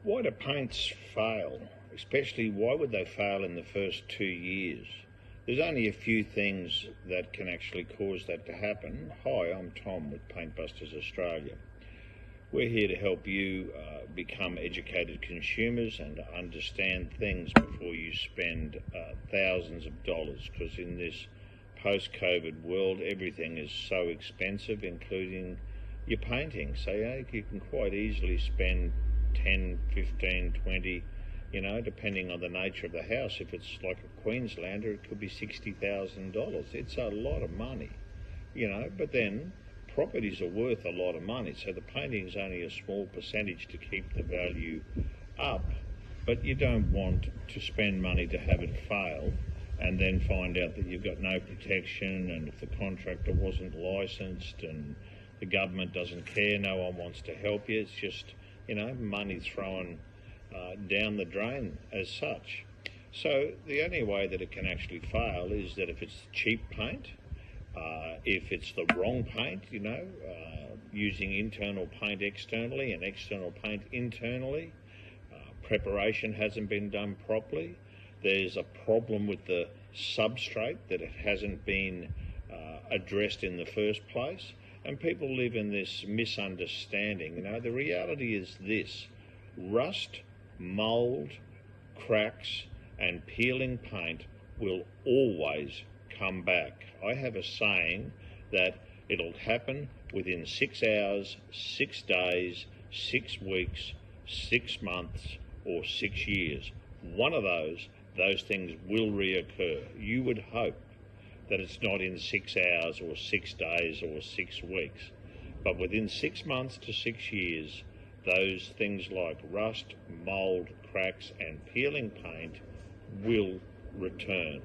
Why do paints fail? Especially, why would they fail in the first 2 years? There's only a few things that can actually cause that to happen. Hi, I'm Tom with PaintBusters Australia. We're here to help you become educated consumers and to understand things before you spend thousands of dollars, because in this post-COVID world, everything is so expensive, including your painting. So you can quite easily spend 10, 15, 20, depending on the nature of the house. If it's like a Queenslander, it could be $60,000. It's a lot of money, but then properties are worth a lot of money, so the painting is only a small percentage to keep the value up. But you don't want to spend money to have it fail and then find out that you've got no protection, and if the contractor wasn't licensed and the government doesn't care, no one wants to help you. It's just, money thrown down the drain as such. So the only way that it can actually fail is that if it's cheap paint, if it's the wrong paint, using internal paint externally and external paint internally, preparation hasn't been done properly, there's a problem with the substrate, that it hasn't been addressed in the first place, and people live in this misunderstanding. The reality is this: rust, mould, cracks and peeling paint will always come back. I have a saying that it'll happen within 6 hours, 6 days, 6 weeks, 6 months or 6 years. One of those things will reoccur. You would hope that it's not in 6 hours or 6 days or 6 weeks, but within 6 months to 6 years, those things like rust, mould, cracks and peeling paint will return.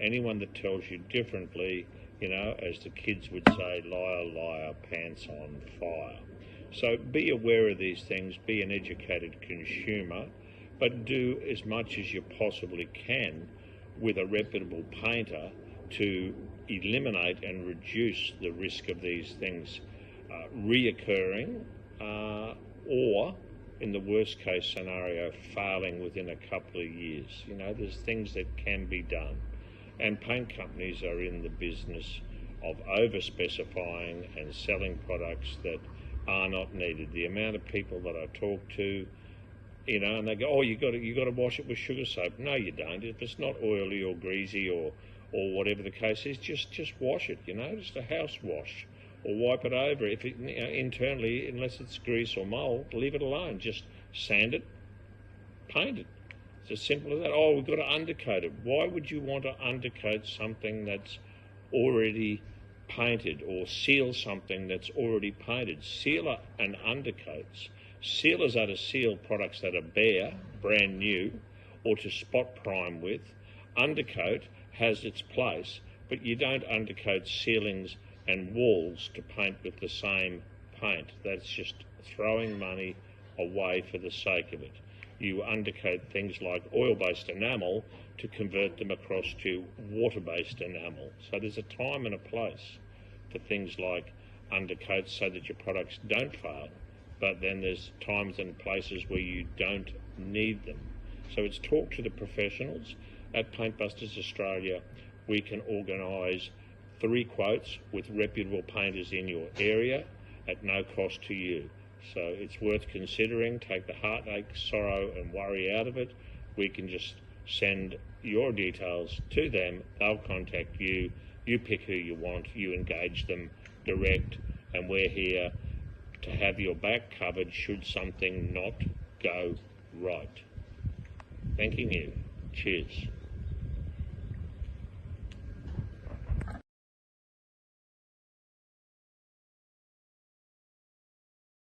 Anyone that tells you differently, as the kids would say, liar, liar, pants on fire. So be aware of these things, be an educated consumer, but do as much as you possibly can with a reputable painter to eliminate and reduce the risk of these things reoccurring, or in the worst case scenario, failing within a couple of years. There's things that can be done, and paint companies are in the business of over specifying and selling products that are not needed. The amount of people that I talk to, and they go, oh, you got to wash it with sugar soap. No, you don't. If it's not oily or greasy or whatever the case is, just wash it. Just a house wash, or wipe it over. If it, internally, unless it's grease or mold, leave it alone. Just sand it, paint it. It's as simple as that. Oh, we've got to undercoat it. Why would you want to undercoat something that's already painted, or seal something that's already painted? Sealer and undercoats. Sealers are to seal products that are bare, brand new, or to spot prime with. Undercoat has its place, but you don't undercoat ceilings and walls to paint with the same paint. That's just throwing money away for the sake of it. You undercoat things like oil-based enamel to convert them across to water-based enamel. So there's a time and a place for things like undercoats so that your products don't fail, but then there's times and places where you don't need them. So it's talk to the professionals. At PaintBusters Australia, we can organise 3 quotes with reputable painters in your area at no cost to you. So it's worth considering. Take the heartache, sorrow and worry out of it. We can just send your details to them. They'll contact you. You pick who you want. You engage them direct, and we're here to have your back covered should something not go right. Thanking you. Cheers.